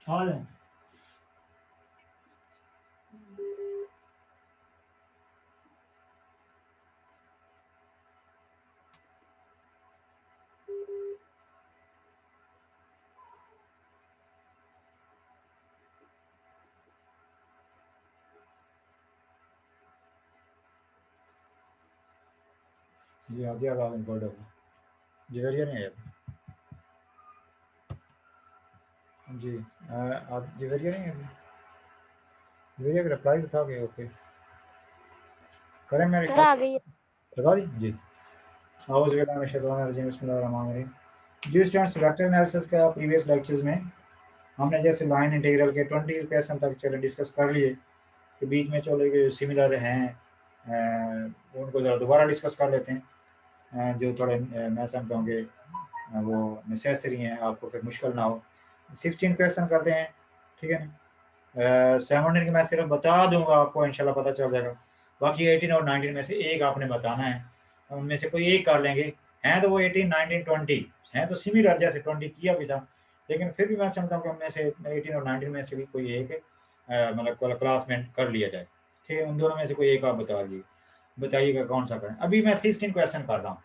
आ जाए। जी हाँ जी, अब आप इम्पोर्ट होगा। जवेरिया नहीं है जी। आप जवेरिया नहीं है जवेरिया का रिप्लाई तो था कि ओके करें मेरे सर ख्याल आ से। गई है। लगा दी जी। जी स्टूडेंट्स, वेक्टर एनालिसिस का प्रीवियस लेक्चर्स में हमने जैसे लाइन इंटीग्रल के 20 क्वेश्चन तक चले डिस्कस कर लिए, कि बीच में चले गए सिमिलर हैं उनको ज़रा दोबारा डिस्कस कर लेते हैं। जो थोड़े मैं समझता हूँ कि वो नेसेसरी हैं, आपको फिर मुश्किल ना हो। 16 क्वेश्चन करते हैं, ठीक है ना। 17 की मैं सिर्फ बता दूंगा, आपको इंशाल्लाह पता चल जाएगा। बाकी 18 और 19 में से एक आपने बताना है, उनमें से कोई एक कर लेंगे। हैं तो वो 18, 19, 20 हैं तो सिमिलर, जैसे 20 किया भी था, लेकिन फिर भी मैं समझता हूँ कि उनमें से 18 और 19 में से भी कोई एक मतलब क्लास में कर लिया जाए। ठीक है, उन दोनों में से कोई एक आप बता दीजिए, बताइएगा कौन सा करें। अभी मैं 16 क्वेश्चन कर रहा हूँ,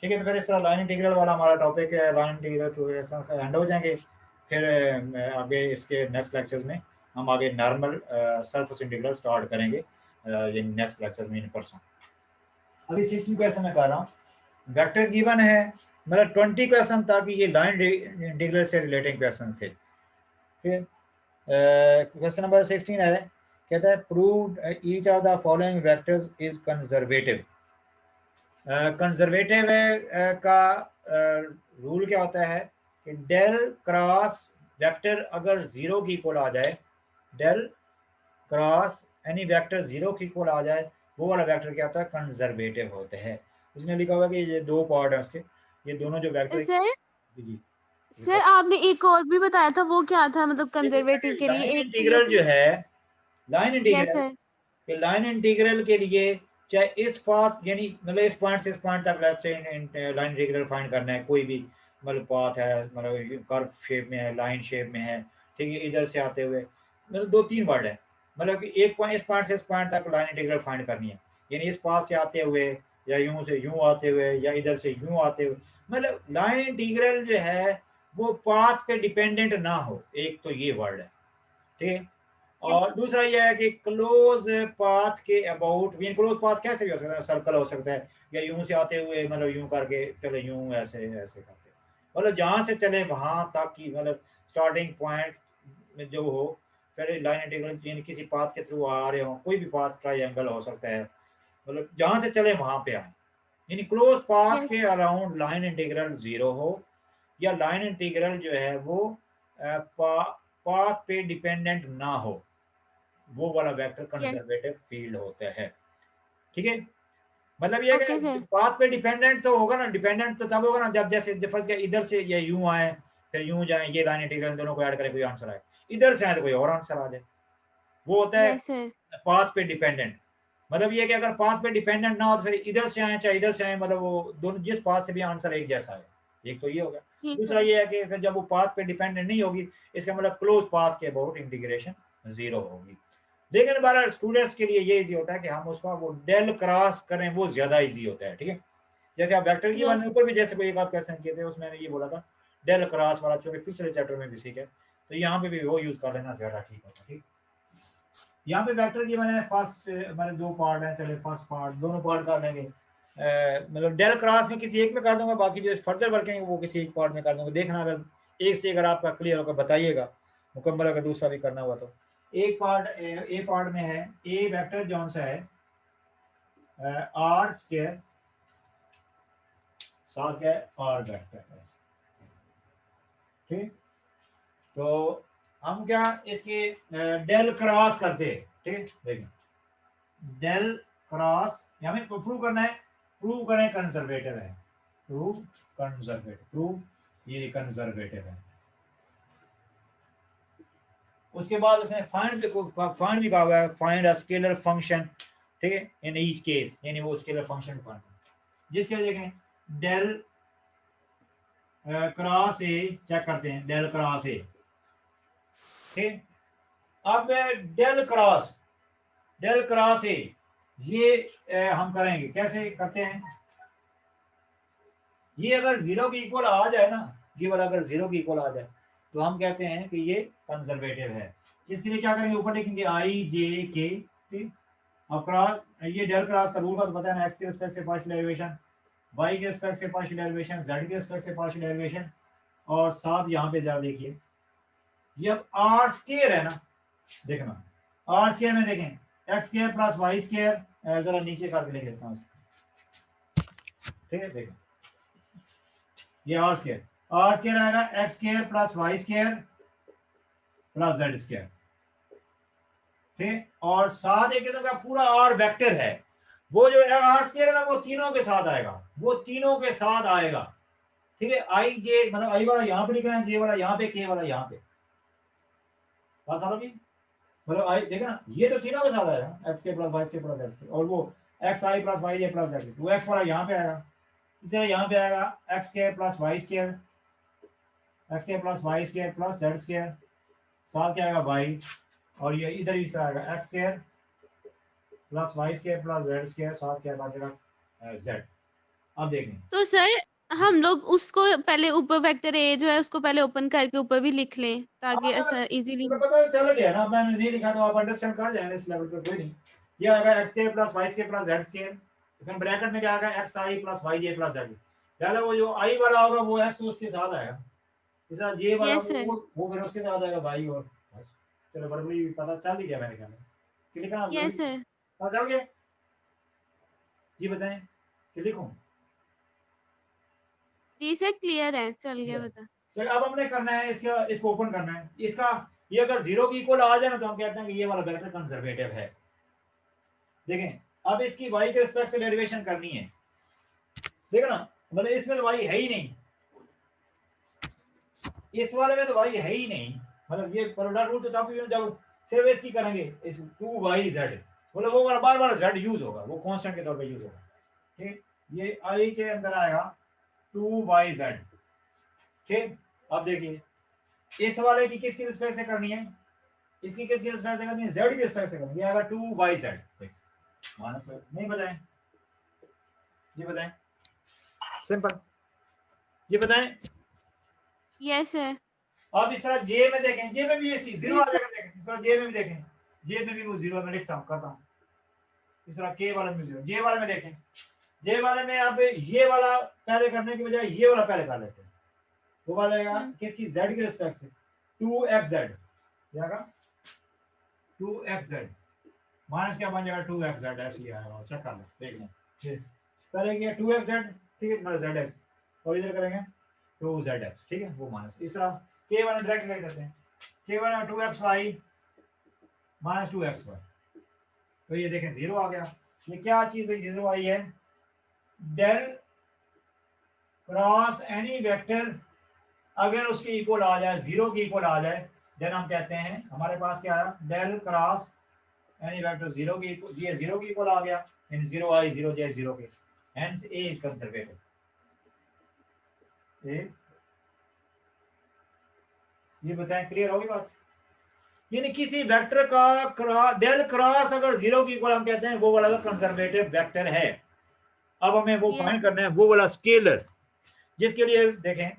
ठीक है। तो फिर इस तरह लाइन इंटीग्रल वाला हमारा टॉपिक है, लाइन इंटीग्रल क्वेश्चन एंड हो जाएंगे। फिर आगे इसके नेक्स्ट लेक्चर्स में हम आगे नॉर्मल सरफेस इंटीग्रल स्टार्ट करेंगे ये नेक्स्ट लेक्चर में इन परसों। अभी 16 क्वेश्चन में कर रहा हूँ। वेक्टर गिवन है, मतलब 20 क्वेश्चन था कि ये लाइन इंटीग्रल से रिलेटिंग क्वेश्चन थे, ठीक है। क्वेश्चन नंबर 16 है, कहता है prove each of the following vectors is conservative. Conservative का रूल क्या होता है कि डेल क्रॉस वेक्टर अगर जीरो की इक्वल आ जाए, del cross any vector zero की इक्वल आ जाए, वो वाला वेक्टर क्या होता है, कंजर्वेटिव होता है। उसने लिखा हुआ कि ये दो पार्ट है उसके, ये दोनों जो वेक्टर सर जी जी सर आपने एक और भी बताया था, वो क्या था? मतलब कंजर्वेटिव के लिए लाइन एक तो ये इंटीग्रल जो है, लाइन यस इंटीग्रल सर। कि लाइन इंटीग्रल के लिए चाहे इस पास यानी मतलब इस पॉइंट से इस पॉइंट तक let's say line integral find करना है, कोई भी मतलब पाथ है, मतलब कर्व शेप में है, लाइन शेप में है, ठीक है, इधर से आते हुए, मतलब दो तीन वर्ड है, मतलब कि एक पॉइंट इस पॉइंट से इस पॉइंट तक लाइन इंटीग्रल फाइंड करनी है, यानी इस पाथ से आते हुए या यूं से यूं आते हुए या इधर से यूं आते हुए, मतलब लाइन इंटीग्रल जो है वो पाथ पे डिपेंडेंट ना हो, एक तो ये वर्ड है, ठीक है। और दूसरा ये है कि क्लोज पाथ के अबाउट, मीन क्लोज पाथ कैसे भी हो सकता है, सर्कल हो सकता है, या यूं से आते हुए मतलब यूं करके चले, यूं ऐसे ऐसे करके, मतलब जहां से चले वहां तक की, मतलब स्टार्टिंग पॉइंट में जो हो, फिर लाइन इंटीग्रल यानी किसी पाथ के थ्रू आ रहे हो, कोई भी पाथ ट्राइंगल हो सकता है, मतलब जहां से चले वहां पे आए, यानी क्लोज पाथ यस के अराउंड लाइन इंटीग्रल जीरो हो, या लाइन इंटीग्रल जो है वो पाथ पे डिपेंडेंट ना हो, वो वाला वेक्टर यस। कंजर्वेटिव फील्ड होता है, ठीक है। मतलब ये है ओके कि सर। पाथ पे डिपेंडेंट तो होगा ना, डिपेंडेंट तो तब होगा ना जब जैसे फर्स्ट क्या इधर से ये यूं आए फिर यूं जाए, ये लाइन इंटीग्रल दोनों को ऐड करें कोई आंसर आए, इधर से आए तो कोई और आंसर आ जाए, वो होता है यस सर। पाथ पे डिपेंडेंट। मतलब ये कि अगर पाथ पे डिपेंडेंट ना हो तो फिर इधर से आए चाहे इधर से आए, मतलब वो दोनों जिस पाथ से भी आंसर एक जैसा है, एक तो ये होगा। जी दूसरा सर। ये है कि फिर जब वो पाथ पे डिपेंडेंट नहीं होगी, इसका मतलब क्लोज पाथ के अबाउट इंटीग्रेशन जीरो होगी। लेकिन बारह स्टूडेंट्स के लिए ये इजी होता है कि हम उसका वो डेल क्रॉस करें, वो ज्यादा इजी होता है, ठीक है। जैसे आप वेक्टर की वन यस ऊपर भी जैसे कोई एक आध क्वेश्चन किए थे, उसमें ये बोला था डेल क्रॉस वाला, चूंकि पिछले चैप्टर में भी सीखे, तो यहाँ पे भी वो यूज कर लेना ज्यादा ठीक होता है, ठीक। यहाँ पे वेक्टर की मैंने फर्स्ट मतलब दो पार्ट है, चले फर्स्ट पार्ट दोनों पार्ट कर लेंगे। मतलब डेल क्रॉस में किसी एक में कर दूंगा, बाकी जो फर्दर वर्क है वो किसी एक पार्ट में कर दूंगा। देखना अगर एक से अगर आपका क्लियर होगा बताइएगा, मुकम्मल अगर दूसरा भी करना हुआ तो। एक पार्ट ए पार्ट में है, ए वेक्टर जौन सा है आर स्क्वायर साथ क्या है आर वेक्टर, ठीक। तो हम क्या इसके डेल क्रॉस करते हैं, ठीक, देखिए डेल क्रॉस हमें प्रूव करना है, प्रूव करें कंजर्वेटिव है, प्रूव कंजर्वेटिव, प्रूव ये कंजर्वेटिव है। उसके बाद उसने फाइंड भी कहा हुआ है, फाइंड अ स्केलर फंक्शन, ठीक है, इन ईच केस, यानी वो स्केलर फंक्शन फाइंड, जिसके देखें डेल क्रॉस ए चेक करते हैं, डेल क्रॉस ए ठीक। अब डेल क्रॉस ए, ये हम करेंगे, कैसे करते हैं, ये अगर जीरो के इक्वल आ जाए ना, ये वाला अगर जीरो के इक्वल आ जाए तो हम कहते हैं कि ये कंजर्वेटिव है। इसके लिए क्या करेंगे, ऊपर लिखेंगे आई जे के, ठीक। अब क्रॉस, ये डेल क्रॉस का रूल का तो पता है ना, एक्स के रिस्पेक्ट से पार्शियल डेरिवेशन, वाई के रिस्पेक्ट से पार्शियल डेरिवेशन, जेड के रिस्पेक्ट से पार्शियल डेरिवेशन, और साथ यहाँ पे जरा देखिए, ये अब आर स्क्वायर है ना, देखना आर स्क्वायर में देखें x square plus y square, जरा नीचे करके लिख देता हूँ, ठीक है। देखें ये आर स्क्वायर आएगा x square plus y square plus z square, ठीक। और साथ एक किस्म का पूरा आर वेक्टर है, वो जो आर स्क्वायर है ना वो तीनों के साथ आएगा, वो तीनों के साथ आएगा, ठीक है। आई जे मतलब आई वाला यहाँ पे लिखना है, जे वाला यहाँ पे, के वाला यहाँ पे, बात आ रही, मतलब आई देखा ना, ये तो तीनों के साथ आएगा, एक्स के प्लस वाई के प्लस जेड के, और वो x i plus y j plus z, वो एक्स वाला यहाँ पे आएगा, इस तरह यहाँ पे आएगा x square plus y square, x square plus y square plus z square, साथ क्या आएगा वाई, और ये इधर इस तरह आएगा x square plus y square plus z square, साथ क्या बचेगा जेड। अब देखें तो सर हम लोग उसको पहले ऊपर वेक्टर ए जो है उसको पहले ओपन करके ऊपर भी लिख लें ताकि ऐसा इजीली। तो पता चल गया ना, मैंने नहीं लिखा तो आप अंडरस्टैंड कर जाएंगे इस लेवल पे, कोई नहीं। ये आएगा x square plus y square plus z square, फिर ब्रैकेट में क्या आएगा x i plus y j plus z, याद वो जो आई वाला होगा वो एक्स उसके साथ आएगा, इस तरह जे वाला यस सर, वो फिर उसके साथ आएगा वाई, और बस चलो बड़ी पता चल ही गया मेरे ख्याल में, कि लिखना आप जरूरी यस सर, पता चल गया। जी बताएं कि लिखूं, जी सर क्लियर है, चल गया बता। तो अब हमने करना है इसका, इसको ओपन करना है इसका, ये अगर जीरो की इक्वल आ जाए ना तो हम कहते हैं कि ये वाला वेक्टर कंजर्वेटिव है। देखें अब इसकी y के रिस्पेक्ट से डेरिवेशन करनी है, देखो ना, मतलब इसमें तो y है ही नहीं, इस वाले में तो y है ही नहीं, मतलब ये प्रोडक्ट रूल तो तब जब सिर्फ इसकी करेंगे, इस 2yz, मतलब वो वाला बार बार z यूज होगा, वो कांस्टेंट के तौर पे यूज होगा, ठीक। ये i के अंदर आएगा 2yz, ठीक। अब देखिए इस वाले की किसकी रिस्पेक्ट से करनी है, इसकी किसकी रिस्पेक्ट से करनी है, z की रिस्पेक्ट से करनी है, ये आएगा 2yz, माइनस नहीं बताएं, ये बताएं सिंपल, ये बताएं। यस सर, अब इस तरह जे में देखें, जे में भी ये जीरो आ जाएगा, देखें इस तरह जे में भी देखें, जे में भी वो जीरो में लिखता हूँ करता हूँ, इस तरह के वाले में जीरो, जे वाले में देखें, जे वाले में अब ये वाला पहले करने की बजाय ये वाला पहले कर लेते हैं, वो वाला आएगा किसकी, जेड की रिस्पेक्ट से 2xz, जाएगा 2xz माइनस क्या बन जाएगा 2xz, ऐसे ही आएगा, चेक कर लो देख लें, करेंगे 2xz, ठीक है, मतलब zx, और इधर करेंगे 2zx, ठीक है, वो माइनस, इस तरह के वाला डायरेक्ट लिख देते हैं, के वाला 2xy माइनस 2xy, तो ये देखें जीरो आ गया, ये क्या चीज है, जीरो आई है, डेल क्रॉस एनी वेक्टर अगर उसके इक्वल आ जाए, जीरो के इक्वल आ जाए, देन हम कहते हैं हमारे पास क्या आया, del cross any vector zero के इक्वल, ये जीरो के इक्वल आ गया, इन zero i zero j zero k, hence A is conservative, ये बताएं क्लियर होगी बात, यानी किसी वेक्टर का डेल क्रॉस अगर जीरो की इक्वल हम कहते हैं वो वाला कंजर्वेटिव वेक्टर है। अब हमें वो फाइंड करना है, वो वाला स्केलर, जिसके लिए देखें,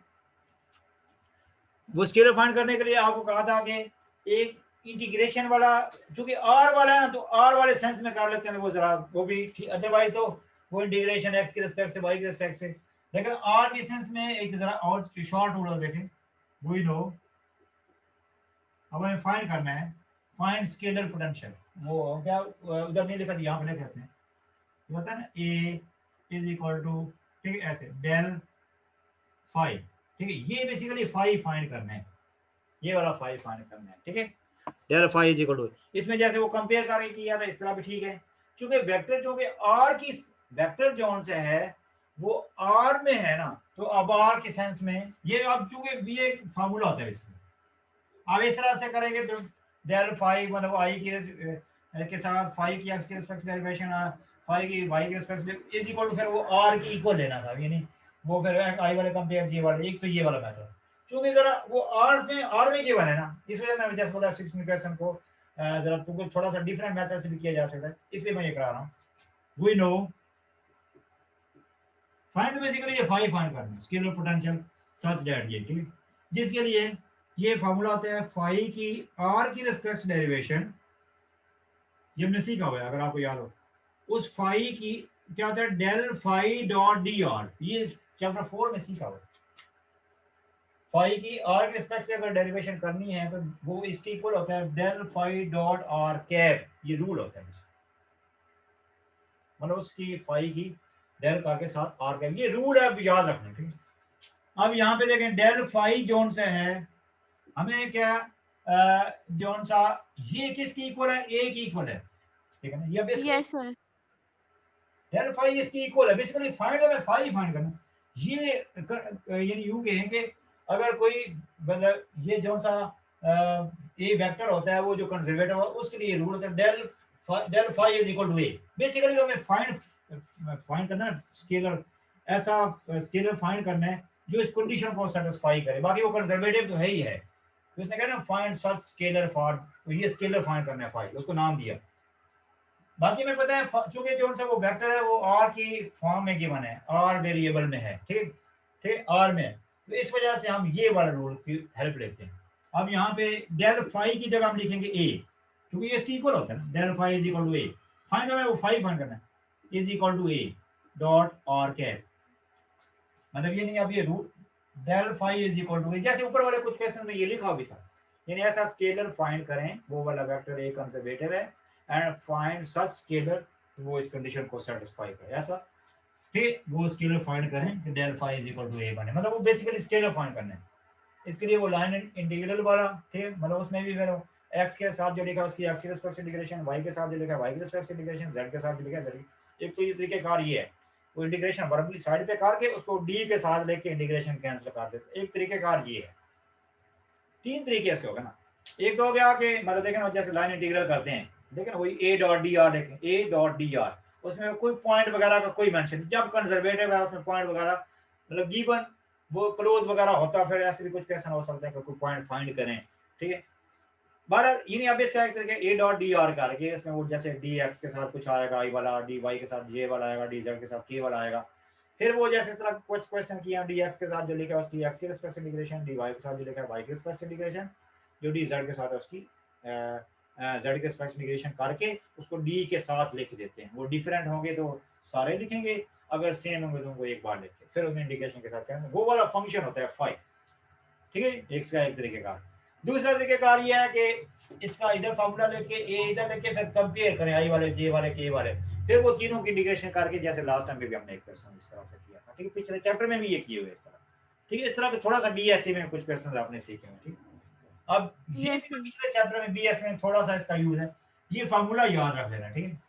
वो स्केलर फाइंड करने के लिए आपको कहा था कि एक इंटीग्रेशन वाला, चूंकि आर वाला है ना तो आर वाले सेंस में कर लेते हैं वो जरा, वो भी अदरवाइज तो वो इंटीग्रेशन एक्स के रिस्पेक्ट से वाई के रिस्पेक्ट से, लेकिन आर के सेंस में एक जरा और शॉर्ट रूल देखें, वही लो। अब हमें फाइंड करना है, फाइंड स्केलर पोटेंशियल, वो क्या उधर नहीं लिखा, यहाँ पे लिख देते हैं, होता है ना ए इज इक्वल टू, ठीक है, ऐसे डेल फाई, ठीक है, ये बेसिकली फाई फाइंड करना है, ये वाला फाई फाइंड करना है, ठीक है, del phi is equal to, इसमें जैसे वो कंपेयर करके किया था इस तरह भी ठीक है, क्योंकि वेक्टर जो कि आर की वेक्टर जोन से है वो आर में है ना, तो अब आर के सेंस में ये, अब चूंकि ये एक फार्मूला होता है इसमें, अब इस तरह से करेंगे तो डेल फाई मतलब आई के साथ फाई की एक्स के रिस्पेक्ट डेरिवेशन, फाई की वाई के रिस्पेक्ट इज इक्वल टू, फिर वो आर की इक्वल लेना था, यानी वो फिर आई वाले कंपेयर जे वाले, एक तो ये वाला मैथड, चूंकि जरा वो आर में गिवन है ना, इस वजह से मैं जैसे बोला 16 क्वेश्चन को जरा तुमको थोड़ा सा डिफरेंट मेथड से भी किया जा सकता है, इसलिए मैं ये करा रहा हूँ। वी नो फाइंड बेसिकली ये फाइव फाइंड करना है, स्केलर पोटेंशियल सच दैट ये, ठीक, जिसके लिए ये फार्मूला होता है फाई की आर की रिस्पेक्ट डेरिवेशन, ये हमने सीखा हुआ है अगर आपको याद हो, उस फाई की क्या होता है del phi dot d r, ये चैप्टर 4 में सीखा हुआ है। फाई की आर के रिस्पेक्ट से अगर डेरिवेशन करनी है तो वो इसके इक्वल होता है del phi dot are cap, ये रूल होता है, मतलब उसकी फाई की डेल का के साथ आर कैप, ये रूल है, अब याद रखना, ठीक है। अब यहाँ पे देखें डेल फाई जोन से है हमें क्या जोन सा ये किसकी इक्वल है, ए की इक्वल है, ठीक है ना, ये basically yes sir. Del phi इसकी इक्वल है, बेसिकली फाइंड हमें फाई फाइंड करना, ये यानी यूं कहेंगे अगर कोई मतलब ये जो सा ए वेक्टर होता है वो जो कंजर्वेटिव है उसके लिए रूल होता है del phi is equal to A, basically हमें फाइंड करना है स्केलर, ऐसा स्केलर फाइंड करना है जो इस कंडीशन को सेटिस्फाई करे, बाकी वो कंजर्वेटिव तो है ही है, तो उसने कहा ना फाइंड सच स्केलर फॉर, तो ये स्केलर फाइंड करना है फाई, उसको नाम दिया। बाकी में पता है चूंकि जो सा वो वेक्टर है वो आर की फॉर्म में गिवन है, आर वेरिएबल में है, ठीक ठीक आर में, तो इस वजह से हम ये वाला रूल की हेल्प लेते हैं। अब यहाँ पे डेल फाई की जगह हम लिखेंगे ए, क्योंकि ये इसकी इक्वल होता है ना, del phi is equal to A, find हमें वो फाई फाइंड करना है, is equal to A dot are cap, मतलब ये नहीं, अब ये rule del phi is equal to A, जैसे ऊपर वाले कुछ क्वेश्चन में ये लिखा भी था, यानी ऐसा स्केलर फाइंड करें, वो वाला वेक्टर ए कंजर्वेटिव है एंड फाइंड सच स्केलर वो इस कंडीशन को सेटिस्फाई करे, ऐसा फिर वो स्केलर फाइंड करें कि del phi is equal to A बने, मतलब वो बेसिकली स्केलर फाइंड करना है। इसके लिए वो लाइन इंटीग्रल वाला, ठीक, मतलब उसमें भी फिर एक्स के साथ जो लिखा उसकी एक्स के रिस्पेक्ट से इंटीग्रेशन, वाई के साथ जो लिखा वाई के रिस्पेक्ट से इंटीग्रेशन, जेड के साथ जो लिखा जेड, एक तो ये तरीकेकार ये है, वो इंटीग्रेशन वर्बली साइड पे करके उसको डी के साथ लेके इंटीग्रेशन कैंसिल कर देते, एक तरीकेकार ये है। तीन तरीके से होगा ना, एक तो हो गया कि मतलब देखें जैसे लाइन इंटीग्रल करते हैं, देखें वही ए डॉट डी आर, देखें ए डॉट डी आर, उसमें कोई पॉइंट वगैरह का कोई मेंशन, जब कंजर्वेटिव है उसमें पॉइंट वगैरह मतलब गिवन वो क्लोज वगैरह होता, फिर ऐसे भी कुछ क्वेश्चन हो सकता है कि कोई पॉइंट फाइंड करें, ठीक है। बहरहाल ये अब इसका एक तरीके ए डॉट डी आर करके इसमें वो जैसे डी एक्स के साथ कुछ आएगा आई वाला, डी वाई के साथ जे वाला आएगा, डी जेड के साथ के वाला आएगा, फिर वो जैसे तरह कुछ क्वेश्चन किया डी एक्स के साथ जो लिखा है उसकी एक्स की रिस्पेक्ट से इंटीग्रेशन, डी वाई के साथ जो लिखा है वाई की रिस्पेक्ट से इंटीग्रेशन, जो डी जेड के साथ है उसकी जेड के रिस्पेक्ट इंटीग्रेशन करके उसको डी के साथ लिख देते हैं, वो डिफरेंट होंगे तो सारे लिखेंगे, अगर सेम होंगे तो उनको एक बार लिख के फिर उसमें इंटीग्रेशन के साथ करेंगे, वो वाला फंक्शन होता है फाई, ठीक है, एक का एक तरीके का। दूसरा तरीकेकार ये है कि इसका इधर फार्मूला लेके ए इधर लेके फिर कंपेयर करें आई वाले जे वाले के वाले, फिर वो तीनों की इंटीग्रेशन करके जैसे लास्ट टाइम भी हमने एक क्वेश्चन इस तरह से किया था, ठीक है, पिछले चैप्टर में भी ये किए हुए इस तरह, ठीक है, इस तरह के थोड़ा सा बीएससी में कुछ क्वेश्चन आपने सीखे हैं, ठीक। अब ये यस सर। पिछले चैप्टर में बीएससी में थोड़ा सा इसका यूज है, ये फार्मूला याद रख लेना, ठीक है।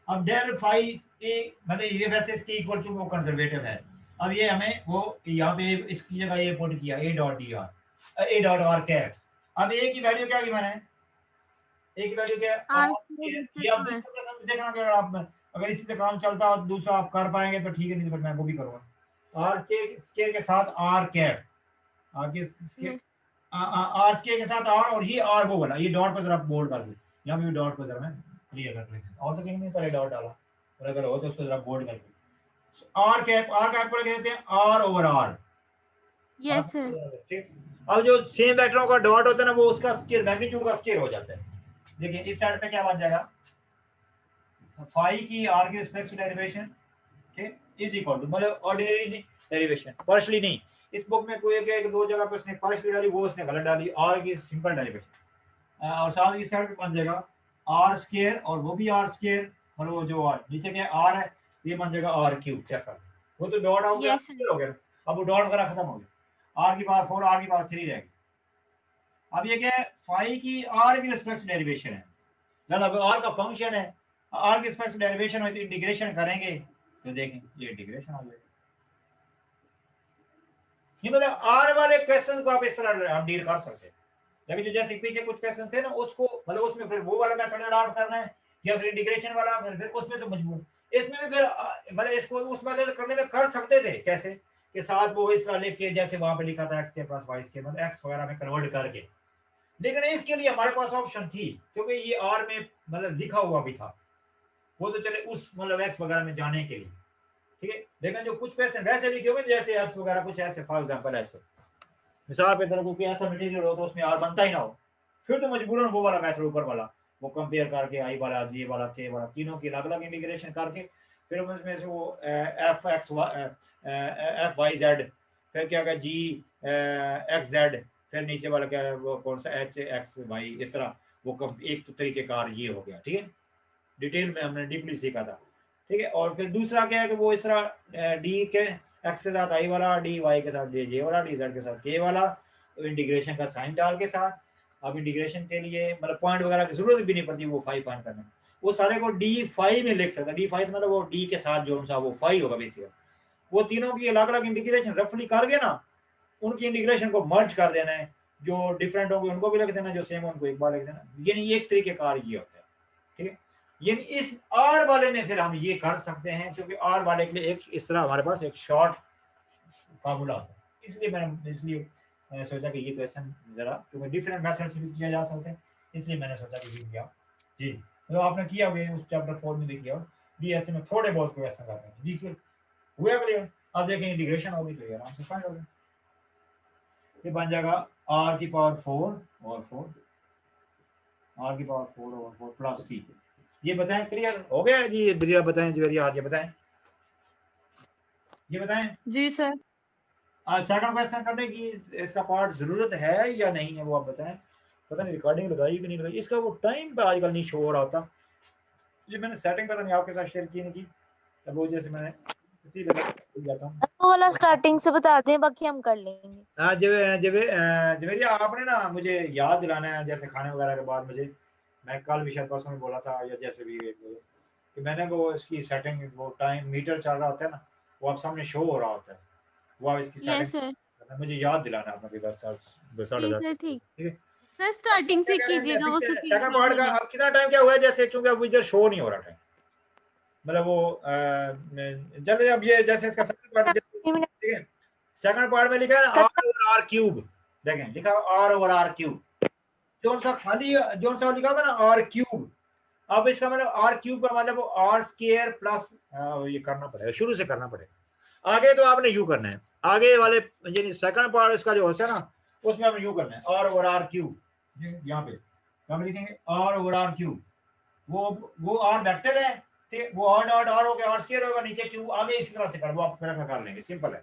अब डेल फाई ए मतलब ये वैसे इसकी इक्वल टू वो कंजर्वेटिव है, अब ये हमें वो यहाँ पे इसकी जगह ये पुट किया ए dot d are, A dot are cap, अब ए की वैल्यू क्या की मैंने, ए की वैल्यू क्या है आर ये आप दूसरा प्रश्न देखना कि अगर इसी से काम चलता हो तो दूसरा आप कर पाएंगे तो ठीक है, नहीं तो फिर मैं वो भी करूंगा। आर के स्केयर के साथ आर कैप, आर के स्केयर यस आर स्केयर के साथ आर, और ये आर वो वाला, ये डॉट को जरा बोल्ड कर दो, यहाँ पे डॉट को जरा मैं क्लियर कर लेंगे, और तो कहीं नहीं पहले डॉट डाला, और अगर हो तो उसको जरा बोल्ड कर दो, आर कैप को कहते हैं r over r, yes sir. ठीक। अब जो सेम वेक्टरों का डॉट होता है ना वो उसका स्केयर मैग्नीट्यूड का स्केयर हो जाता है, देखिए इस साइड पे क्या बन जाएगा फाई की आर की रिस्पेक्ट से डेरिवेशन, ठीक, इज इक्वल टू मतलब ऑर्डिनरी डेरिवेशन पार्शियली नहीं, इस बुक में कोई एक दो जगह पे उसने पार्शियली डाली वो उसने गलत डाली, आर की सिंपल डेरिवेशन, और साथ ही साइड पे बन जाएगा आर स्केयर, और वो भी आर स्केयर, मतलब वो जो आर नीचे क्या आर है ये बन जाएगा आर क्यूब, चेक कर, वो तो डॉट हो गया यस सर। हो गया, अब वो डॉट वगैरह खत्म हो गया, आर की पावर 4 आर की पावर 3 रहेगी। अब ये क्या है फाई की आर की रिस्पेक्ट डेरिवेशन है, मतलब आर का फंक्शन है, आर की रिस्पेक्ट डेरिवेशन हो तो इंटीग्रेशन करेंगे तो देखें ये इंटीग्रेशन हो जाएगा, ये मतलब आर वाले क्वेश्चन को आप इस तरह हम डील कर सकते हैं, लेकिन जो जैसे पीछे कुछ क्वेश्चन थे ना उसको मतलब उसमें फिर वो वाला मेथड अडॉप्ट करना है या फिर इंटीग्रेशन वाला, फिर उसमें तो मजबूर, इसमें भी फिर मतलब इसको उस मेथड करने में कर सकते थे कैसे के साथ वो इस तरह लिख के जैसे वहां पे लिखा था एक्स के प्लस वाई के, मतलब एक्स वगैरह में कन्वर्ट करके। लेकिन इसके लिए हमारे पास ऑप्शन थी, क्योंकि ये आर में मतलब लिखा हुआ भी था, वो तो चले उस मतलब एक्स वगैरह में जाने के लिए, ठीक है। लेकिन जो कुछ क्वेश्चन वैसे लिखे हुए जैसे एक्स वगैरह कुछ ऐसे, फॉर एग्जाम्पल ऐसे मिसाल पे तरह कोई ऐसा मटेरियल हो तो उसमें आर बनता ही ना हो, फिर तो मजबूरन वो वाला मेथड ऊपर वाला वो कंपेयर करके आई वाला जी वाला के वाला तीनों की अलग अलग इंटीग्रेशन करके फिर उसमें से वो f x f y z, फिर क्या क्या जी एक्स जेड, फिर नीचे वाला क्या है वो कौन सा एच एक्स वाई, इस तरह वो एक तो तरीकेकार ये हो गया, ठीक है। डिटेल में हमने डीपली सीखा था, ठीक है। और फिर दूसरा क्या है कि वो इस तरह डी के एक्स के साथ आई वाला, डी वाई के साथ जे वाला, डी जेड के साथ के वाला, तो इंटीग्रेशन का साइन डाल के साथ अब इंटीग्रेशन के लिए मतलब पॉइंट वगैरह की जरूरत भी नहीं पड़ती वो फाइव फाइंड करने में, वो सारे को डी फाइव में लिख सकता है। डी फाइव मतलब वो डी के साथ जो सा वो फाइव होगा बेसिकली, वो तीनों की अलग अलग इंटीग्रेशन रफली करके ना उनकी इंटीग्रेशन को मर्ज कर देना है, जो डिफरेंट होंगे उनको भी लिख देना, जो सेम उनको एक बार लिख देना, यानी एक तरीके कार ये होता है, ठीक है। यानी इस आर वाले में फिर हम ये कर सकते हैं, क्योंकि आर वाले के लिए एक इस तरह हमारे पास एक शॉर्ट फार्मूला होता है, इसलिए मैंने सोचा कि ये क्वेश्चन जरा क्योंकि डिफरेंट मेथड से भी किया जा सकते हैं, इसलिए मैंने सोचा कि ये किया जी। तो आपने किया हुआ उस चैप्टर 4 में भी किया, बीएससी में थोड़े बहुत क्वेश्चन करते हैं जी, क्लियर हुआ क्लियर। अब देखें इंटीग्रेशन होगी तो ये आराम से फाइंड होगा, ये बन जाएगा आर की पावर 4 और 4, आर की पावर 4 और 4 प्लस सी। ये बताएं क्लियर हो गया जी, ये बताएं जवेरिया, आज ये बताएं, ये बताएं जी सर। आज सेकंड क्वेश्चन करने की इसका पार्ट जरूरत है या नहीं है वो आप बताएं। पता नहीं रिकॉर्डिंग लगाई कि नहीं लगाई, इसका वो टाइम पे आजकल नहीं शो हो रहा होता, जी मैंने सेटिंग पता नहीं आपके साथ शेयर की नहीं की, तब वो जैसे मैंने इसी भूल जाता हूँ। वो वाला स्टार्टिंग से बता दें, बाकी हम कर लेंगे। हाँ जवेरिया आपने ना मुझे याद दिलाना है, जैसे खाने वगैरह के बाद मुझे, मैं कल भी शायद परसों में बोला था या जैसे भी कि मैंने वो इसकी सेटिंग वो टाइम मीटर चल रहा होता है ना, वो आप सामने शो हो रहा होता है, वो आप इसकी यस सेटिंग सर, मुझे याद दिलाना आपने 10 10 10 सर ठीक। ठीक है। सर स्टार्टिंग से कीजिएगा, वो सफेद सेकंड पार्ट नहीं का है। अब कितना टाइम क्या हुआ है, जैसे चूंकि अब इधर शो नहीं हो रहा टाइम, मतलब वो जल्दी अब ये जैसे इसका सेकंड पार्ट ठीक है, सेकंड पार्ट में लिखा है ना आर ओवर आर क्यूब, देखें लिखा है आर ओवर आर क्यूब, जो सा खाली जो सा लिखा होगा ना आर क्यूब, अब इसका मतलब आर क्यूब का मतलब वो आर स्क्वायर प्लस ये करना पड़ेगा, शुरू से करना पड़ेगा, आगे तो आपने यू करना है, आगे वाले यानी सेकंड पार्ट इसका जो होता है ना उसमें आपने यू करना है आर ओवर आर क्यूब, यहाँ पे लिखेंगे आर ओवर आर क्यूब, वो आर वेक्टर है, ठीक, वो आर डॉट आर हो गया, आर स्क्वायर होगा, नीचे क्यूब, आगे इसी तरह से कर वो आप कर लेंगे, सिंपल है,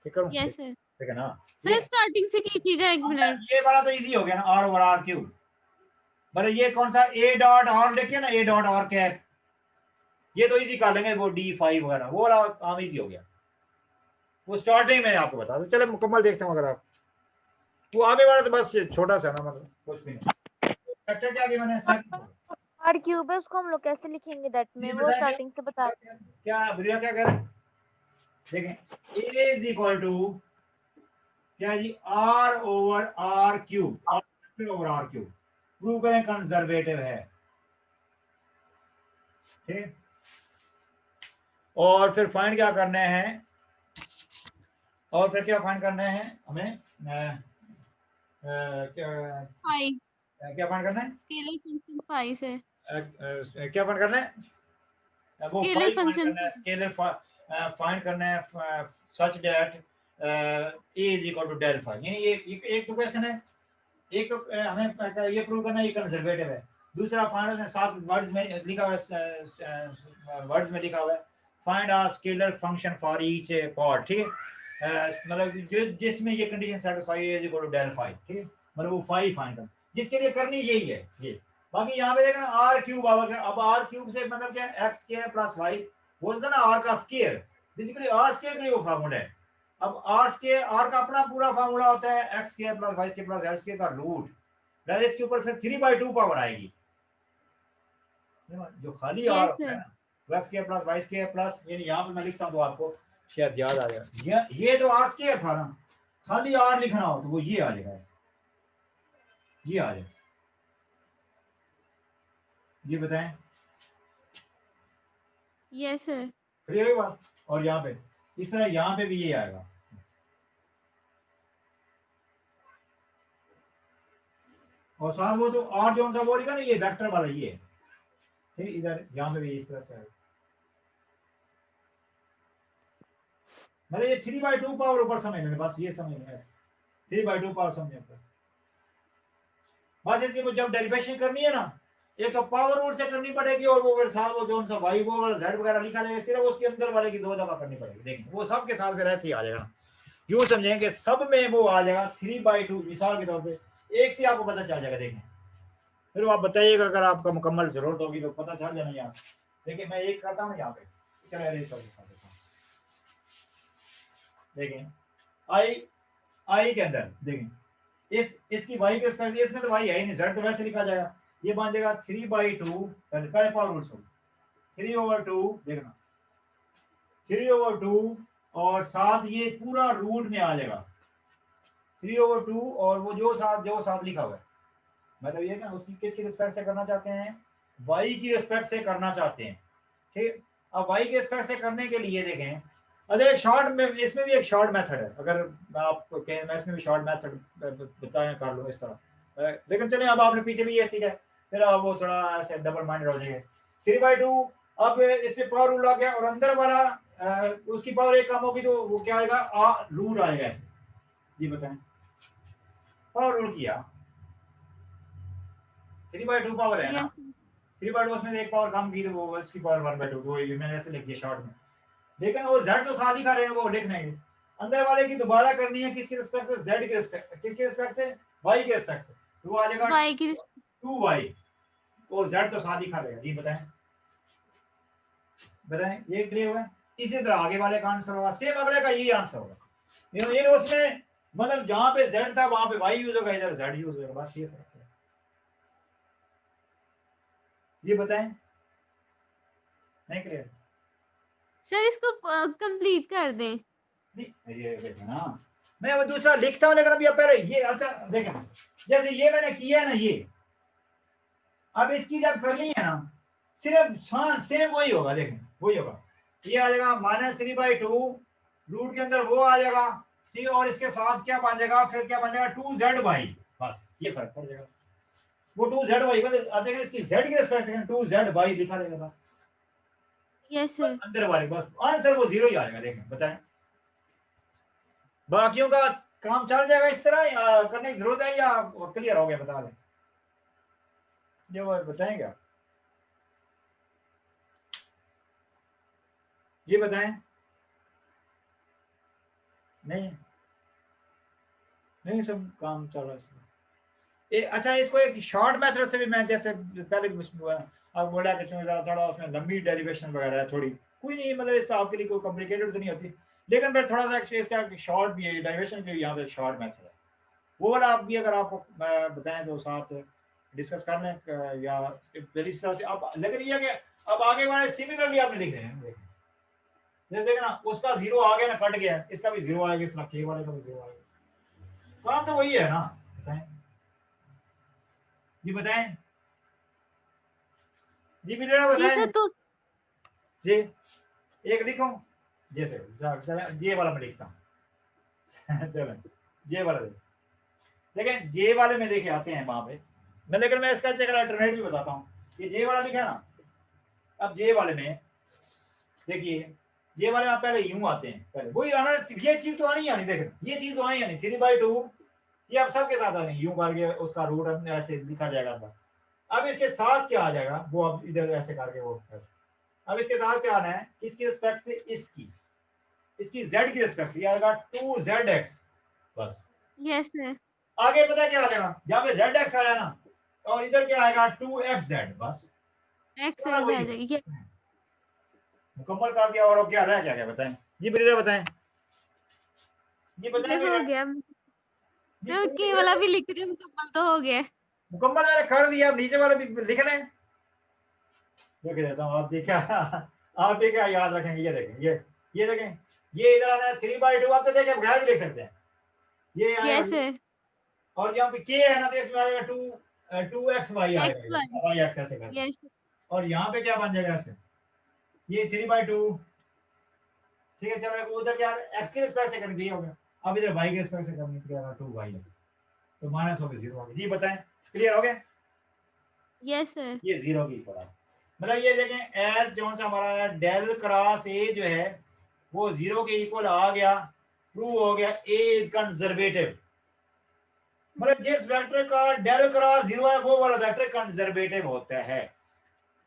ठीक करूं यस सर। ठीक है ना। सर स्टार्टिंग से कीजिएगा, एक मिनट। ये वाला तो इजी हो गया ना आर ओवर आर क्यूब, मतलब ये कौन सा ए डॉट आर लिखे ना, ए डॉट आर कैप, ये तो इजी कर लेंगे, वो डी फाइव वगैरह वो वाला काम इजी हो गया, वो स्टार्टिंग में आपको बता दो, चले मुकम्मल देखते हैं अगर आप, वो आगे वाला तो बस छोटा सा ना, मतलब कुछ भी नहीं, फैक्टर क्या किया मैंने आर क्यूब है, उसको हम लोग कैसे लिखेंगे डेट में, वो स्टार्टिंग से बता दें। क्या बुरिया क्या कह रहे हैं, देखें ए इज इक्वल टू क्या G R over R cube, R over R cube prove करें कंजर्वेटिव है, ठीक, और फिर फाइंड क्या करने हैं, और फिर क्या फाइंड करने हैं हमें फाइव, क्या फाइंड करना है, स्केलर फंक्शन फाइव से, क्या फाइंड करना है, वो स्केलर फाइव फाइंड फंक्शन करना है, स्केलर फाइंड करना है such that A is equal to del phi, यानी ये एक तो क्वेश्चन है, एक हमें ये प्रूव करना है ये कंजर्वेटिव है, दूसरा फाइंड है साथ वर्ड्स में लिखा हुआ है, वर्ड्स में लिखा हुआ है find a scalar function for each part, ठीक है, मतलब जिसमें ये condition satisfy is equal to del phi, ठीक है, मतलब वो फाइव फाइंड करना, जिसके लिए करनी यही है ये, बाकी यहाँ पे देखना आर क्यूब आवा, अब आर क्यूब से मतलब क्या एक्स स्क्वायर प्लस वाई बोलता ना आर का स्क्वायर, बेसिकली आर स्क्वायर के लिए वो फार्मूला है, अब आर स्क्वायर आर का अपना पूरा फार्मूला होता है x square plus y square plus z square का रूट, पहले इसके ऊपर फिर 3/2 पावर आएगी, जो खाली आर यस होता है सर। ना वो x square plus y square plus, यानी यहाँ पे मैं लिखता हूँ तो आपको शायद याद आ जाएगा, ये तो आर स्क्वायर था ना, खाली आर लिखना हो तो वो ये आ जाएगा, ये आ जाएगा, ये बताएं यस सर। क्लियर है बात, और यहाँ पे इस तरह यहाँ पे भी ये आएगा। और साथ वो तो आर जो सा वो लिखा ना ये वेक्टर वाला ये ठीक, इधर यहाँ पे भी इस तरह से आएगा। मतलब ये 3/2 पावर ऊपर समझ लेना, बस ये समझ लेना, 3/2 पावर समझ लेना। बस इसकी कुछ जब डेरिवेशन करनी है ना, एक तो पावर रूल से करनी पड़ेगी और वो साथ वो जो सा वाई वो वाला जेड वगैरह लिखा जाएगा, सिर्फ उसके अंदर वाले की 2 दफा करनी पड़ेगी। देखिए वो सब के साथ फिर ऐसे ही आ जाएगा, यूं समझेंगे सब में वो आ जाएगा 3/2 मिसाल के तौर पे एक से आपको पता चल जाएगा। देखें फिर आप बताइएगा, अगर आपका मुकम्मल जरूरत होगी तो पता चल जाना। यहाँ देखिए मैं एक करता हूँ यहाँ पे, चलो अरेंज कर देता हूँ। देखें आई के अंदर देखें इसकी वाई के रिस्पेक्ट, इसमें तो वाई है ही नहीं, जेड तो वैसे लिखा जाएगा, ये बन जाएगा 3/2 पहले पावर रूल 3/2 देखना 3/2 और साथ ये पूरा रूट में आ जाएगा 3/2 और वो जो साथ लिखा हुआ है, मतलब ये ना उसकी किसकी रिस्पेक्ट से करना चाहते हैं, वाई की रिस्पेक्ट से करना चाहते हैं। ठीक, अब वाई के रिस्पेक्ट से करने के लिए देखें, अच्छा एक शॉर्ट में इसमें भी एक शॉर्ट मेथड है, अगर आप कहें मैं इसमें भी शॉर्ट मेथड बताएं कर लो इस तरह, लेकिन चले अब आपने पीछे भी ये सीखा है, फिर आप वो थोड़ा ऐसे डबल माइंडेड हो जाएंगे। 3/2 अब इस पे पावर रूल आ गया और अंदर वाला उसकी पावर एक कम होगी तो वो क्या आएगा, रूट आएगा ऐसे। जी बताएं, पावर रूल किया 3/2 पावर है ना, 3/2 उसमें एक पावर कम की तो वो उसकी पावर 1/2, तो मैंने ऐसे लिख दिया शॉर्ट में। लेकिन वो जेड तो साथ ही कर रहे हैं, वो लिख नहीं, अंदर वाले की दोबारा करनी है किसकी रिस्पेक्ट से, जेड की रिस्पेक्ट, किसकी रिस्पेक्ट से, वाई की रिस्पेक्ट से, तो वो आ जाएगा वाई की 2y और जेड तो साथ ही खा लेगा। जी बताएं ये क्लियर हुआ है। इसी तरह आगे वाले का आंसर होगा, सेम अगले का यही आंसर होगा, ये उसमें मतलब जहां पे जेड था वहां पे वाई यूज होगा, इधर जेड यूज होगा, बस ये फर्क है। जी बताएं, नहीं क्लियर? सर इसको कंप्लीट कर दें। नहीं ये देखो ना, मैं वो दूसरा लिखता हूँ लेकिन अभी पहले ये अच्छा देखें, जैसे ये मैंने किया है ना, ये अब इसकी जब कर ली है ना, सिर्फ सेम वही होगा, देखें वही होगा, ये आ जाएगा -3/2 रूट के अंदर वो आ जाएगा, ठीक है, और इसके साथ क्या बन जाएगा, फिर क्या बन जाएगा 2ZY, बस ये फर्क पड़ जाएगा, वो 2ZY देखें इसकी जेड की रिस्पेक्ट में 2ZY लिखा रहेगा, बस यस सर। अंदर वाले बस आंसर वो 0 ही आएगा। देखें बताएं बाकियों का काम चल जाएगा इस तरह या करने की जरूरत है या क्लियर हो गया, बता दें ये वो बताएंगे आप, ये बताएं। नहीं सब काम चल रहा है। अच्छा इसको एक शॉर्ट मेथड से भी मैं जैसे पहले अब बोला कि चूंकि थोड़ा उसमें लंबी डेरिवेशन वगैरह है, थोड़ी कोई नहीं, मतलब इसका आपके लिए कोई कॉम्प्लिकेटेड तो नहीं होती, लेकिन फिर थोड़ा सा इसका शॉर्ट भी है, डेरिवेशन भी यहाँ पे शॉर्ट मेथड है, वो वाला आप भी अगर आप बताएं तो साथ डिस्कस कर लें, या इस तरह से अब लग रही है कि अब आगे वाले सिमिलरली आपने लिख रहे हैं, जैसे देखना उसका 0 आ गया ना, कट गया, इसका भी 0 आएगा, इसका के वाले का भी 0 आएगा, काम तो वही है ना। बताएं जी, बताएं जी, बिल्कुल जी बताएं सर तो जी, एक लिखूं जैसे जे वाला मैं लिखता हूँ चलो जे वाला लेकिन जे वाले में देखे आते हैं वहां पे मैं, लेकिन मैं इसका अल्टरनेट भी बताता हूँ। ये जे वाला लिखा है ना, अब जे वाले में देखिए, जे वाले में पहले यूं आते हैं, पहले वही आना, ये चीज तो आनी आनी, देख ये चीज तो आनी आनी 3/2 ये अब सबके साथ आनी, यूं करके उसका रूट ऐसे लिखा जाएगा। अब इसके साथ क्या आ जाएगा, वो अब इधर ऐसे करके वो अब इसके साथ क्या आना है, किसकी रिस्पेक्ट से, इसकी z की रिस्पेक्ट से आएगा 2zx, बस यस सर। आगे पता क्या आ जाएगा, जहां पे zx आया ना और इधर क्या आएगा 2xz, बस एक्स आ जाएगी। मुकम्मल कर दिया। और अब क्या रहा, क्या क्या बताएं जी, बिल्कुल बताएं जी, बताएं हो गया, तो के वाला भी लिख रही मुकम्मल तो हो गया। मुकम्मल मैंने कर दिया, अब नीचे वाला भी लिख लें, लिख देता हूँ, आप देखा आप देखा याद रखेंगे, ये देखें, ये देखें, ये इधर आना है 3/2, आप तो देखें बगैर भी लिख सकते हैं, ये यस आएगा, सर। और यहाँ पे के है ना तो इसमें आएगा 2xy एक्स आएगा, वाई। y एक्स ऐसे कर, यस। और यहाँ पे क्या बन जाएगा इससे, ये 3/2, ठीक है। चलो उधर क्या एक्स के रिस्पेक्ट से करके हो गया, अब इधर वाई के रिस्पेक्ट से करनी है 2y तो माइनस हो गया 0 हो गया। जी बताएं, क्लियर हो गया? Yes sir. ये 0 की इक्वल है, मतलब ये देखें एस जो सा हमारा डेल क्रॉस ए जो है वो 0 के इक्वल आ गया, प्रूव हो गया ए इज कंजर्वेटिव। मतलब जिस वेक्टर का डेल क्रॉस 0 है वो वाला वेक्टर कंजर्वेटिव होता है।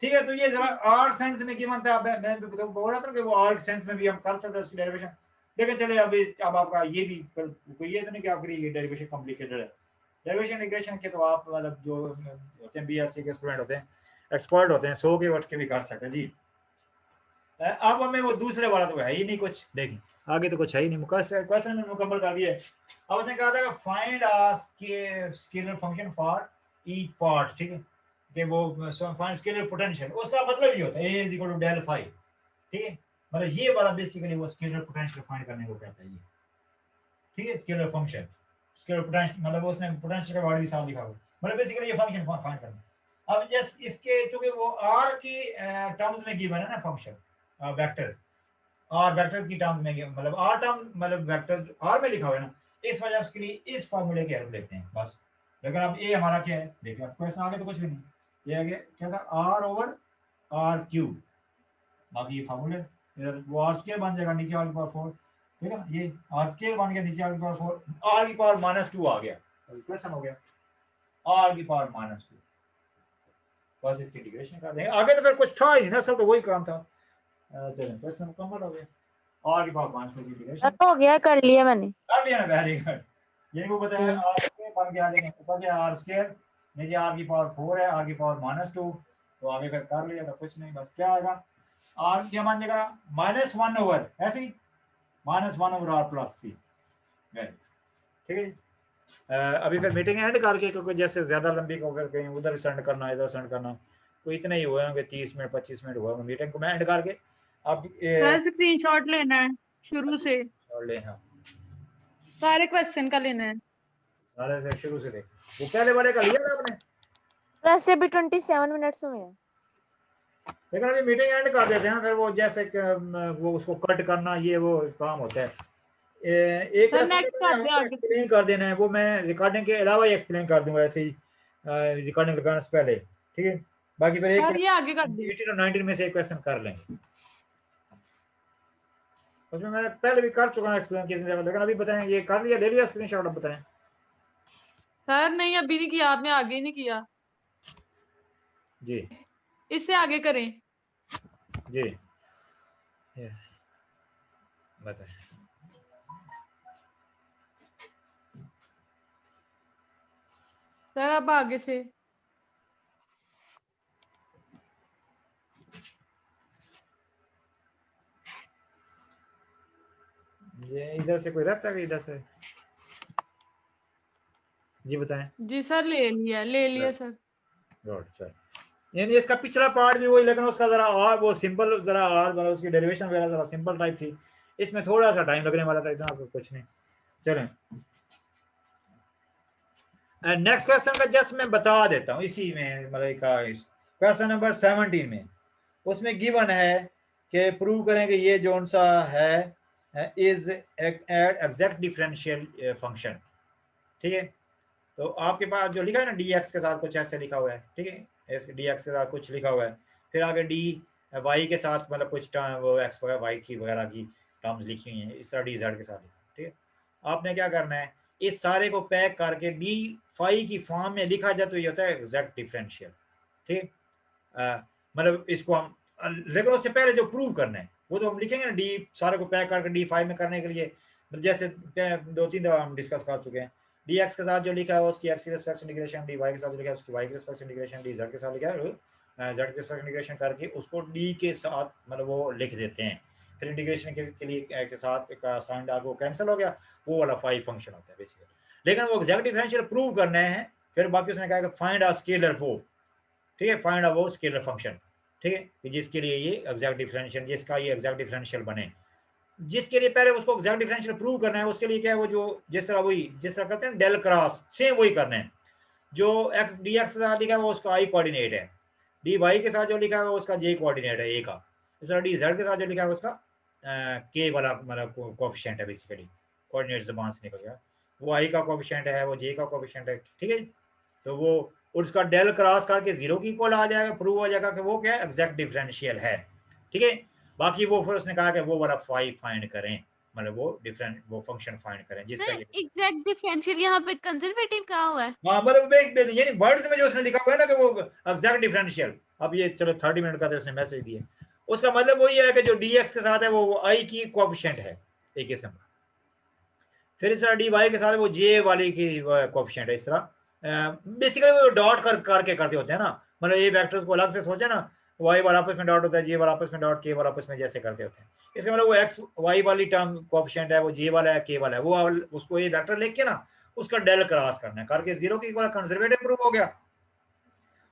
ठीक है, तो ये जरा आर्ट साइंस में गिवन था, मैं बोल रहा था कि वो आर्ट साइंस में भी हम कर सकते हैं उसकी डेरिवेशन। लेकिन चले अभी अब आपका ये भी कोई ये तो नहीं कि आपकी डेरिवेशन कॉम्प्लिकेटेड है। डेरिवेशन इक्वेशन के तो आप मतलब जो होते हैं बीएससी के स्टूडेंट होते हैं, एक्सपर्ट होते हैं, 100 के वर्ष के भी कर सकते हैं जी। अब हमें वो दूसरे वाला तो है ही नहीं कुछ, देखिए आगे तो कुछ है ही नहीं, क्वेश्चन में मुकम्मल कर दिया। अब उसने कहा था find a scalar function for each part, ठीक है, कि वो फाइंड स्केलर पोटेंशियल, उसका मतलब ये होता है a is equal to del phi, ठीक है, मतलब ये वाला बेसिकली वो स्केलर पोटेंशियल फाइंड करने को कहता है ये, ठीक है, स्केलर फंक्शन, स्केलर पोटेंशियल मतलब उसने पोटेंशियल का वर्ड भी साफ लिखा हुआ, मतलब बेसिकली ये फंक्शन फाइंड करना। अब जस्ट इसके चूंकि वो r की टर्म्स में गिवन है ना फंक्शन वेक्टर, r वेक्टर की टर्म्स में, मतलब r टर्म मतलब वेक्टर r में लिखा हुआ है ना, इस वजह से उसके लिए इस फार्मूले की हेल्प लेते हैं बस। लेकिन अब a हमारा क्या है, देखिए अब क्वेश्चन आगे तो कुछ भी नहीं, ये आगे क्या था r ओवर r क्यूब, बाकी ये फार्मूले इधर वो r स्क्वायर बन जाएगा नीचे वाली पावर 4, ठीक है ना, ये r स्क्वायर बन गया नीचे वाली पावर 4, r की पावर -2 आ गया, क्वेश्चन हो गया r की पावर -2, बस इसकी इंटीग्रेशन कर देंगे। आगे तो फिर कुछ था ही नहीं ना, सब तो वही काम था। चलें क्वेश्चन मुकम्मल हो गया, r की पावर -2 की इंटीग्रेशन हो गया, कर लिया मैंने। कर लिया ना, वेरी गुड। यही वो बताया r स्क्वायर बन गया, लेकिन ऊपर क्या r स्क्वायर नीचे r की पावर 4 है, r की पावर -2, तो आगे फिर कर लिया था कुछ नहीं, बस क्या आएगा r क्या मान जाएगा -1 ओवर ऐसे ही -1 ओवर r प्लस सी, ठीक है जी। अभी फिर मीटिंग एंड करके, क्योंकि जैसे ज्यादा लंबी को अगर कहीं उधर सेंड करना इधर सेंड करना, तो इतने ही हुए होंगे 30 मिनट 25 मिनट हुआ, मीटिंग को मैं एंड करके आप सर स्क्रीनशॉट लेना है शुरू से, और ले, हाँ सारे क्वेश्चन का लेना है। सारे से शुरू से देख, वो पहले वाले का लिया था आपने, वैसे भी 27 मिनट्स हुए हैं। लेकिन अभी मीटिंग एंड कर देते हैं, फिर वो जैसे वो उसको कट करना ये वो काम होता है। एक सर नेक्स्ट कर दे आगे। एक्सप्लेन कर देना है, वो मैं रिकॉर्डिंग के अलावा ही एक्सप्लेन कर दूंगा ऐसे ही, रिकॉर्डिंग लगाने से पहले, ठीक है। बाकी फिर सर ये आगे कर दे। 18 और 19 में से एक क्वेश्चन कर लेंगे, उसमें मैं पहले भी कर चुका हूँ एक्सप्लेन कितनी जगह, लेकिन अभी बताएं ये कर लिया, ले लिया स्क्रीनशॉट, अब बताएं। सर नहीं अभी नहीं किया आपने, आगे नहीं किया जी इससे आगे करें। जी बताएं। सर अब आगे से ये इधर से कोई रहता है इधर से, जी बताएं। जी सर ले लिया सर। गुड, चल यानी इसका पिछला पार्ट भी वही, लेकिन उसका जरा और वो सिंपल जरा और मतलब उसकी डेरिवेशन वगैरह जरा सिंपल टाइप थी, इसमें थोड़ा सा टाइम लगने वाला था, इतना तो कुछ नहीं। चलें नेक्स्ट क्वेश्चन का जस्ट मैं बता देता हूँ इसी में, मतलब का क्वेश्चन नंबर 17 में उसमें गिवन है कि प्रूव करें कि ये जोन सा है इज एग्जैक्ट डिफरेंशियल फंक्शन, ठीक है। तो आपके पास जो लिखा है ना dx के साथ कुछ ऐसे लिखा हुआ है, ठीक है, dx के साथ कुछ लिखा हुआ है, फिर आगे dy के साथ मतलब कुछ टर्म वो x वगैरह y की वगैरह की टर्म्स लिखी हुई हैं, इस तरह dz के साथ, ठीक है। आपने क्या करना है, इस सारे को पैक करके डी फाई की फॉर्म में लिखा जाए तो ये होता है एग्जैक्ट डिफरेंशियल, ठीक। मतलब इसको हम, लेकिन उससे पहले जो प्रूव करना है वो तो हम लिखेंगे ना, डी सारे को पैक करके डी फाई में करने के लिए, जैसे 2-3 दफा हम डिस्कस कर चुके हैं, dx के साथ जो लिखा है उसकी x के रिस्पेक्ट इंटीग्रेशन, dy के साथ जो लिखा है उसकी y के रिस्पेक्ट इंटीग्रेशन, dz के साथ लिखा है z के रिस्पेक्ट इंटीग्रेशन करके उसको d के साथ मतलब वो लिख देते हैं, फिर इंटीग्रेशन के लिए के साथ का साइन डाल वो कैंसिल हो गया, वो वाला फाई फंक्शन होता है बेसिकली। लेकिन वो एग्जैक्ट डिफरेंशियल प्रूव करना है, फिर बाकी उसने कहा कि फाइंड अ स्केलर वो, ठीक है, फाइंड अ वो स्केलर फंक्शन, ठीक है, कि जिसके लिए ये एग्जैक्ट डिफरेंशियल, जिसका ये एग्जैक्ट डिफरेंशियल बने, जिसके लिए पहले उसको एग्जैक्ट डिफरेंशियल प्रूव करना है, उसके लिए क्या है वो जो जिस तरह वही जिस तरह करते हैं डेल क्रॉस, सेम वही करना है, जो x dx के साथ लिखा है वो उसका i कोऑर्डिनेट है, dy के साथ जो लिखा है वो उसका j कोऑर्डिनेट है a का, इस तरह dz के साथ जो लिखा है उसका के वाला मतलब कोएफिशिएंट है, बेसिकली कोऑर्डिनेट ज़बान से निकल गया, वो आई का कोएफिशिएंट है, वो जे का कोएफिशिएंट है, ठीक है। तो वो उसका डेल क्रॉस करके 0 की इक्वल आ जाएगा, प्रूव हो जाएगा कि वो क्या है, एग्जैक्ट डिफरेंशियल है, ठीक है। बाकी वो फिर उसने कहा कि वो वाला फाइंड करें, मतलब वो फंक्शन फाइंड करें जिसका ये एग्जैक्ट डिफरेंशियल यहाँ पे कंजर्वेटिव कहा हुआ है। हाँ, मतलब यानी वर्ड्स में जो उसने लिखा हुआ है ना कि वो एग्जैक्ट डिफरेंशियल, अब ये चलो 30 मिनट का तो उसने मैसेज दिया, उसका मतलब वही है कि जो dx के साथ है वो आई की कोएफिशिएंट है एक किस्म का, फिर इस तरह dy के साथ वो j वाली की कोएफिशिएंट है, इस तरह बेसिकली वो डॉट करके करते होते हैं ना, मतलब ये वेक्टर्स को अलग से सोचे ना, y वाला आपस में डॉट होता है, j वाला आपस में डॉट, k वाला आपस में जैसे करते होते हैं, इसका मतलब वो x y वाली टर्म कोएफिशिएंट है, वो j वाला है, k वाला है, वो उसको ये वेक्टर लिख के ना उसका डेल क्रॉस करना है, करके 0 की इक्वल कंजर्वेटिव प्रूफ हो गया।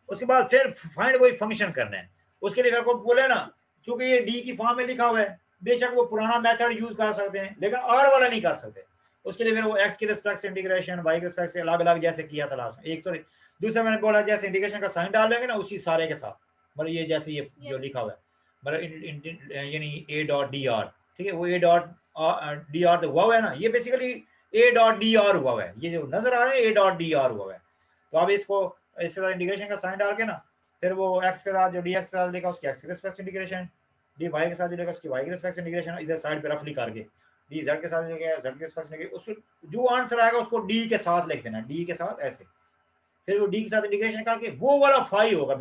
उसके बाद फिर फाइंड वही फंक्शन करना है, उसके लिए को बोले ना, चूंकि ये डी की फॉर्म में लिखा हुआ है, बेशक वो पुराना मेथड यूज कर सकते हैं लेकिन आर वाला नहीं कर सकते, उसके लिए फिर वो एक्स की रिस्पेक्ट से इंटीग्रेशन, वाई के रिस्पेक्ट से अलग अलग जैसे किया था लास्ट में, एक तो दूसरा मैंने बोला जैसे इंटीग्रेशन का साइन डाल लेंगे ना उसी सारे के साथ, मतलब ये जैसे ये जो लिखा हुआ है, मतलब यानी ए डॉट डी आर, ठीक है, वो ए डॉट डी आर तो हुआ हुआ है ना, ये basically A dot d are हुआ हुआ है, ये जो नजर आ रहा है ए डॉट डी आर हुआ हुआ है। तो अब इसको इसके साथ इंटीग्रेशन का साइन डाल के ना, फिर वो x के साथ जो dx के साथ लिखा उसकी x के रिस्पेक्ट इंटीग्रेशन, dy के साथ जो लिखा उसकी y के रिस्पेक्ट इंटीग्रेशन, इधर साइड पे रफली करके dz के साथ लिखा z के रिस्पेक्ट इंटीग्रेशन, उसको जो आंसर आएगा उसको d के साथ लिख देना, d के साथ ऐसे, फिर वो d के साथ इंटीग्रेशन करके वो वाला फाई होगा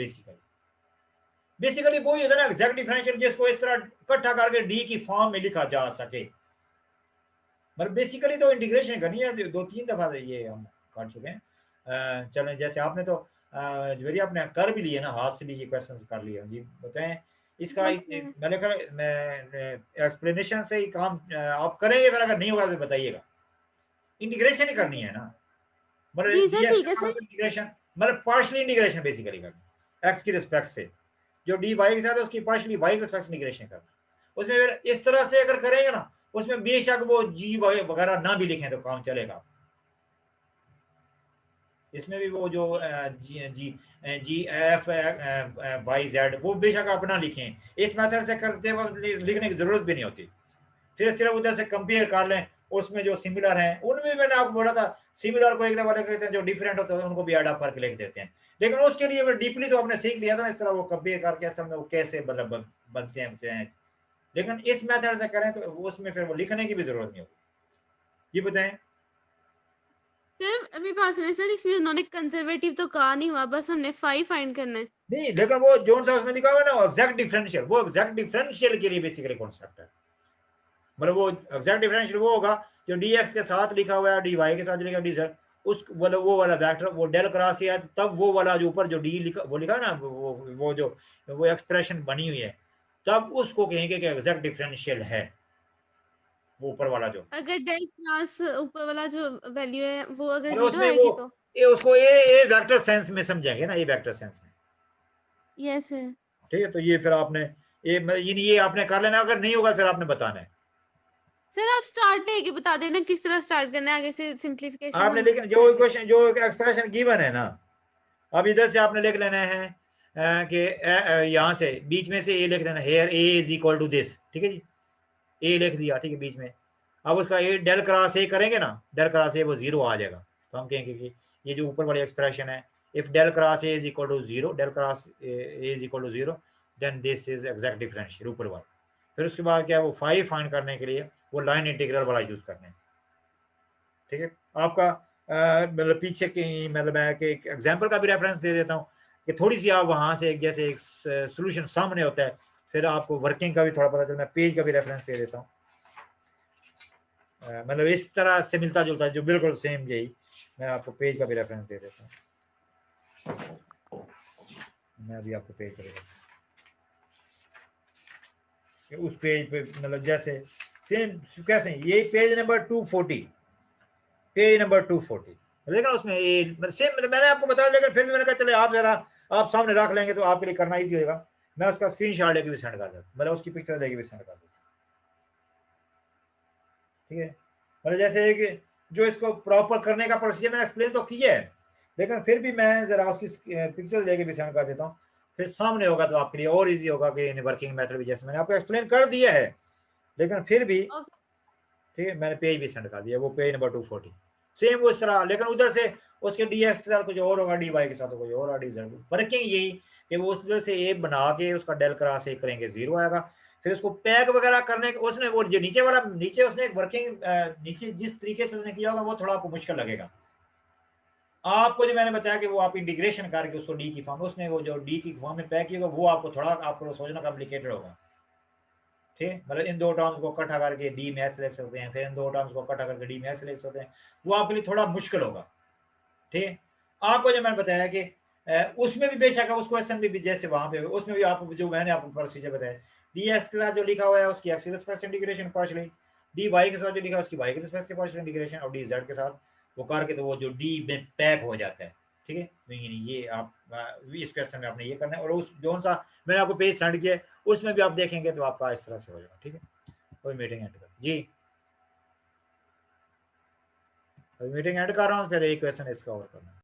बेसिकली वो होता है ना एग्जैक्ट डिफरेंशियल, जिसको इस तरह इकट्ठा करके d की फॉर्म में लिखा जा सके, मतलब बेसिकली तो इंटीग्रेशन करनी है, 2-3 दफा ये हम कर चुके हैं। चलें, जैसे आपने तो जवेरी आपने कर भी लिए ना, हाथ से भी ये क्वेश्चन कर लिए जी, बताएं इसका मैंने कहा एक्सप्लेनेशन से ही काम आप करेंगे, फिर अगर नहीं होगा तो बताइएगा, इंटीग्रेशन ही करनी है ना, मतलब जी सर, ठीक है सर। इंटीग्रेशन मतलब पार्शियल इंटीग्रेशन बेसिकली करना एक्स की रिस्पेक्ट से, जो डी वाई के साथ है उसकी पार्शियली वाई के रिस्पेक्ट इंटीग्रेशन करना, उसमें फिर इस तरह से अगर करेंगे ना, उसमें बेशक वो जी वगैरह ना भी लिखें तो काम चलेगा, इसमें भी वो जो जी एफ वाई जेड वो बेशक अपना लिखें, इस मेथड से करते वक्त लिखने की जरूरत भी नहीं होती, फिर सिर्फ उधर से कंपेयर कर लें, उसमें जो सिमिलर हैं उनमें मैंने आपको बोला था सिमिलर को एक दफा लिख लेते हैं, जो डिफरेंट होते हैं उनको भी ऐड अप करके लिख देते हैं, लेकिन उसके लिए डीपली तो आपने सीख लिया था इस तरह वो कंपेयर करके असल में वो कैसे मतलब बनते हैं, लेकिन इस मेथड से करें तो उसमें फिर वो लिखने की भी जरूरत नहीं होगी। ये बताएं सर अभी बात सुनिए सर, इसमें उन्होंने कंजर्वेटिव तो कहा नहीं हुआ, बस हमने फाइव फाइंड करना है। नहीं, लेकिन वो जोन सा उसमें लिखा हुआ है ना वो एग्जैक्ट डिफरेंशियल, वो एग्जैक्ट डिफरेंशियल के लिए बेसिकली कॉन्सेप्ट है, मतलब वो एग्जैक्ट डिफरेंशियल वो होगा जो dx के साथ लिखा हुआ है, dy के साथ लिखा dz, उस वो वाला वेक्टर वो डेल क्रॉस है, तब वो वाला जो ऊपर जो d लिखा वो लिखा ना वो जो वो एक्सप्रेशन बनी हुई है, तब उसको कहेंगे कि एग्जैक्ट डिफरेंशियल है, वो ऊपर वाला जो, अगर डेल क्लास ऊपर वाला जो वैल्यू है वो अगर मतलब 0 उसमें आएगी वो तो उसको ए वेक्टर सेंस में समझेंगे ना, ए वेक्टर सेंस में, यस है ठीक है। तो ये फिर आपने ये आपने कर लेना, अगर नहीं होगा फिर आपने बताना है। सर, आप स्टार्ट लेके बता देना किस तरह स्टार्ट करना है, आगे से सिंप्लीफिकेशन आपने लेकिन जो क्वेश्चन जो एक्सप्रेशन गिवन है ना, अब इधर से आपने लिख लेना है कि यहाँ से बीच में से ए लिख देना, here A is equal to this, ठीक है जी, ए लिख दिया, ठीक है, बीच में, अब उसका ए डेल क्रॉस ए करेंगे ना, डेल क्रॉस ए वो 0 आ जाएगा, तो हम कहेंगे कि ये जो ऊपर वाली एक्सप्रेशन है, if del cross A is equal to 0, del cross A is equal to 0, then this is exact differential ऊपर वाला, फिर उसके बाद क्या है वो फाइव फाइंड करने के लिए वो लाइन इंटीग्रल वाला यूज करना है, ठीक है। आपका मतलब पीछे की मतलब है कि एक एग्जांपल का भी रेफरेंस दे देता हूँ कि थोड़ी सी आप वहां से जैसे एक सॉल्यूशन सामने होता है, फिर आपको वर्किंग का भी थोड़ा पता चलता है, मैं पेज का भी रेफरेंस दे देता हूँ, मतलब इस तरह से मिलता जुलता है जो बिल्कुल सेम यही, मैं आपको पेज का भी रेफरेंस दे देता हूँ, मैं अभी आपको पेज करेगा उस पेज पे मतलब जैसे सेम कैसे, ये पेज नंबर 240, पेज नंबर 240, लेकिन उसमें ये सेम मतलब मैंने आपको बताया, लेकिन फिर भी मैंने कहा चले आप जरा आप सामने रख लेंगे तो आपके लिए करना इजी होगा, मैं उसका स्क्रीनशॉट लेके भी सेंड कर देता, मतलब उसकी पिक्चर लेके भी सेंड कर देता, ठीक है। मतलब जैसे एक जो इसको प्रॉपर करने का प्रोसीजर मैंने एक्सप्लेन तो किया है, लेकिन फिर भी मैं जरा उसकी पिक्चर लेके भी सेंड कर देता हूँ, फिर सामने होगा तो आपके लिए और इजी होगा कि वर्किंग मेथड भी जैसे मैंने आपको एक्सप्लेन कर दिया है, लेकिन फिर भी ओके। ठीक है, मैंने पेज भी सेंड कर दिया, वो पेज नंबर 240 सेम उस तरह, लेकिन उधर से उसके डी एक्स के साथ कुछ और होगा, डी वाई के साथ कुछ और होगा, डी जेड। वर्किंग यही कि वो उधर से ए बना के उसका डेल क्रॉस ए करेंगे 0 आएगा, फिर उसको पैक वगैरह करने के उसने वो जो नीचे वाला नीचे उसने एक वर्किंग नीचे जिस तरीके से उसने किया होगा वो थोड़ा आपको मुश्किल लगेगा। आपको जो मैंने बताया कि वो आप इंटीग्रेशन करके उसको डी की फॉर्म, उसने वो जो डी की फॉर्म में पैक किया होगा वो आपको थोड़ा आपको सोचना कॉम्प्लिकेटेड होगा। ठीक, मतलब इन दो टर्म्स को इकट्ठा करके डी में ऐसे लिख सकते हैं, फिर इन दो टर्म्स को इकट्ठा करके डी में ऐसे लिख सकते हैं, वो आपके लिए थोड़ा मुश्किल होगा। ठीक, आपको जो मैंने बताया कि उसमें भी बेशक है, उस क्वेश्चन में भी जैसे वहां पे उसमें भी आपको जो मैंने आपको प्रोसीजर बताया, डी एक्स के साथ जो लिखा हुआ है उसकी एक्स के respect integration partially, d y के साथ जो लिखा है उसकी वाई के रिस्पेक्ट से पार्शियल इंटीग्रेशन, और डी जेड के साथ वो करके तो वो जो डी में पैक हो जाता है। ठीक है, ये आप इस क्वेश्चन में आपने ये करना है, और उस जो सा मैंने आपको पेज सेंड किया उसमें भी आप देखेंगे तो आपका इस तरह से हो जाएगा। ठीक है, कोई मीटिंग एंड कर जी, मीटिंग एंड कर रहा हूँ, फिर एक क्वेश्चन इसका और करना है।